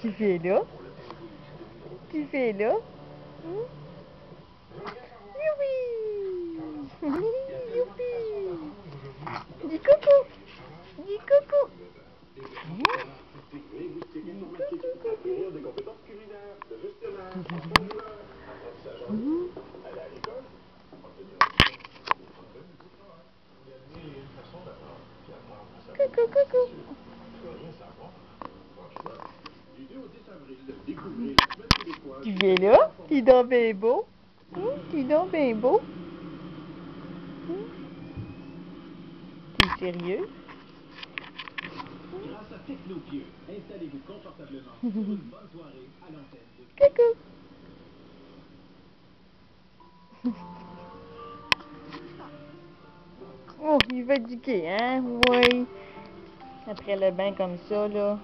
Tu fais là? Tu fais là? Hmm? Youpi! Youpi! Dis coucou! Dis coucou! Hein? Dis coucou, coucou! Hmm? Coucou, coucou! Tu viens là? T'es donc bien beau? T'es donc bien beau? T'es sérieux? Grâce à Technopieux, installez-vous confortablement pour une bonne soirée à l'antenne de... Coucou! Oh, il va fatigué, hein? Oui. Après le bain comme ça, là.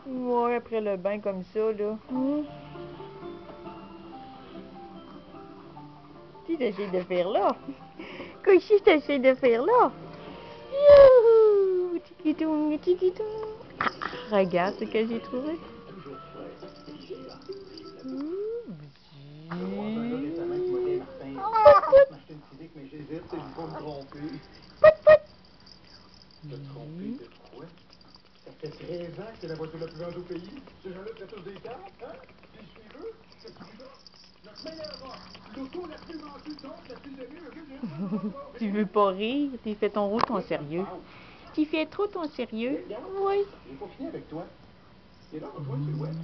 Ouais, après le bain comme ça, là. Tu t'essayes de faire là? Qu'est-ce que t'essayes de faire là? Youhou! Tikitou, tikitou. Regarde ce que j'ai trouvé. Pout, pout. Te tromper de quoi? Ça fait 13 ans que c'est la voiture la plus vendue au pays. Ces gens-là font tous des cartes, hein? Des suiveux? Qu'est-ce que tu veux? Notre meilleure l'auto la plus vendue, donc la plus aimée. Tu veux pas rire? Tu fais ton rôle ton sérieux. Tu fais trop ton sérieux? Oui. J'ai pas fini avec toi. C'est là, on va sur le web.